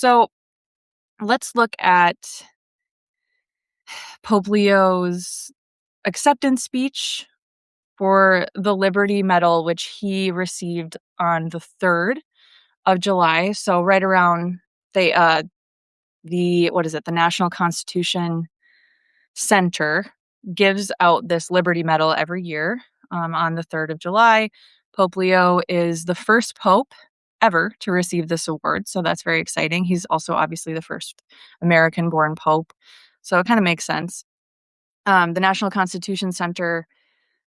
So let's look at Pope Leo's acceptance speech for the Liberty Medal, which he received on the 3rd of July. So right around the National Constitution Center gives out this Liberty Medal every year on the 3rd of July. Pope Leo is the first pope ever to receive this award, so that's very exciting. He's also obviously the first American-born pope, so it kind of makes sense. The National Constitution Center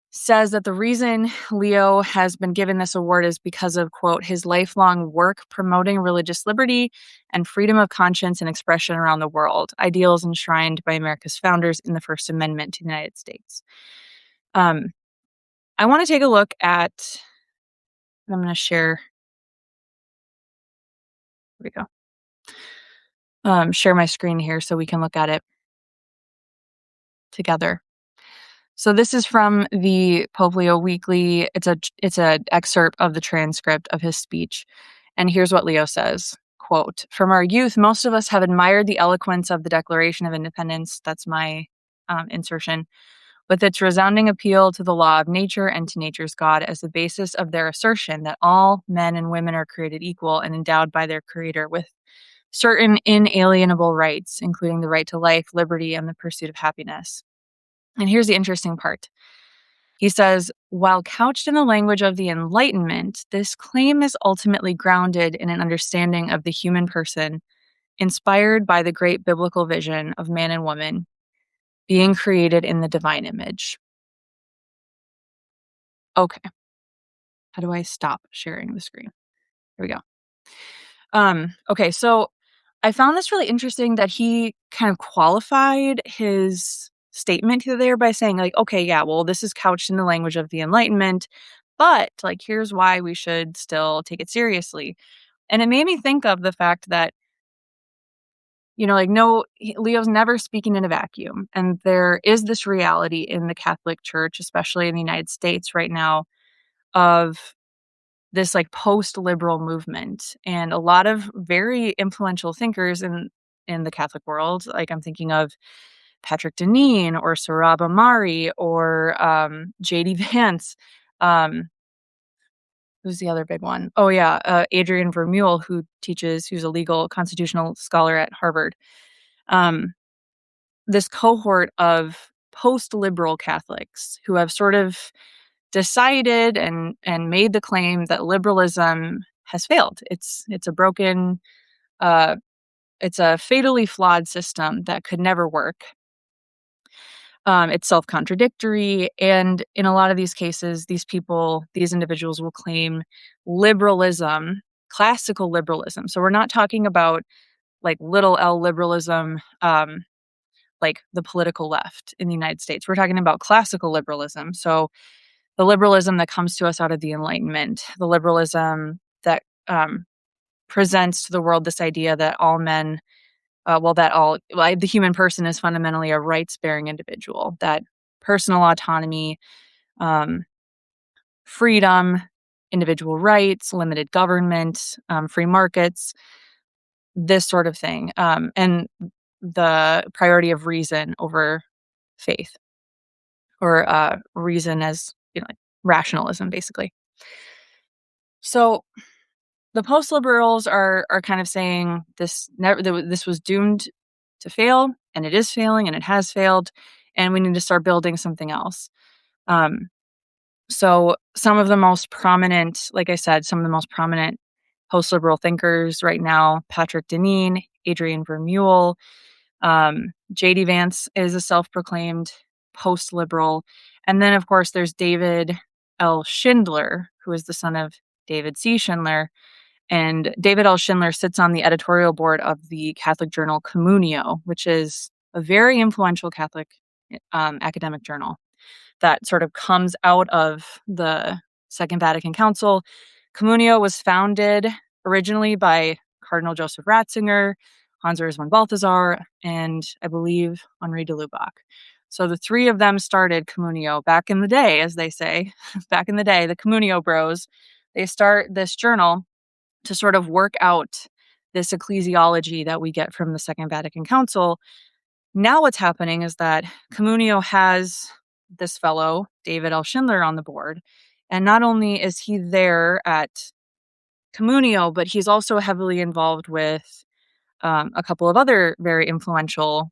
says that the reason Leo has been given this award is because of, quote, his lifelong work promoting religious liberty and freedom of conscience and expression around the world, ideals enshrined by America's founders in the First Amendment to the United States. I want to take a look at, I'm going to share, here we go, share my screen here so we can look at it together. So this is from the Pope Leo Weekly. It's a excerpt of the transcript of his speech. And here's what Leo says, quote, "From our youth, most of us have admired the eloquence of the Declaration of Independence," that's my insertion, "with its resounding appeal to the law of nature and to nature's God as the basis of their assertion that all men and women are created equal and endowed by their Creator with certain inalienable rights, including the right to life, liberty, and the pursuit of happiness." And here's the interesting part. He says, while couched in the language of the Enlightenment, this claim is ultimately grounded in an understanding of the human person, inspired by the great biblical vision of man and woman being created in the divine image. Okay. How do I stop sharing the screen? Here we go. Okay, so I found this really interesting that he kind of qualified his statement there by saying, like, okay, yeah, well, this is couched in the language of the Enlightenment, but like, here's why we should still take it seriously. And it made me think of the fact that, Leo's never speaking in a vacuum. And there is this reality in the Catholic Church, especially in the United States right now, of this like post-liberal movement, and a lot of very influential thinkers in the Catholic world. Like I'm thinking of Patrick Deneen or Sohrab Ahmari or J.D. Vance. Who's the other big one? Oh yeah, Adrian Vermeule, who's a legal constitutional scholar at Harvard. This cohort of post-liberal Catholics who have sort of decided and made the claim that liberalism has failed. It's a broken, it's a fatally flawed system that could never work. It's self-contradictory, and in a lot of these cases, these individuals will claim liberalism, classical liberalism. So we're not talking about like little L liberalism, like the political left in the United States. We're talking about classical liberalism. So the liberalism that comes to us out of the Enlightenment, the liberalism that presents to the world this idea that all men, the human person is fundamentally a rights-bearing individual, that personal autonomy, freedom, individual rights, limited government, free markets, this sort of thing, and the priority of reason over faith, or reason as like rationalism, basically. So the post-liberals are kind of saying this was doomed to fail, and it is failing, and it has failed, and we need to start building something else. So some of the most prominent, like I said, some of the most prominent post-liberal thinkers right now, Patrick Deneen, Adrian Vermeule, J.D. Vance is a self-proclaimed post-liberal. And then, of course, there's David L. Schindler, who is the son of David C. Schindler. And David L. Schindler sits on the editorial board of the Catholic journal Communio, which is a very influential Catholic academic journal that sort of comes out of the Second Vatican Council. Communio was founded originally by Cardinal Joseph Ratzinger, Hans Urs von Balthasar, and I believe Henri de Lubac. So the three of them started Communio back in the day, as they say. Back in the day, the Communio bros, they start this journal to sort of work out this ecclesiology that we get from the Second Vatican Council. Now what's happening is that Communio has this fellow, David L. Schindler, on the board. And not only is he there at Communio, but he's also heavily involved with a couple of other very influential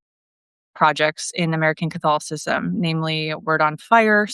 projects in American Catholicism, namely Word on Fire,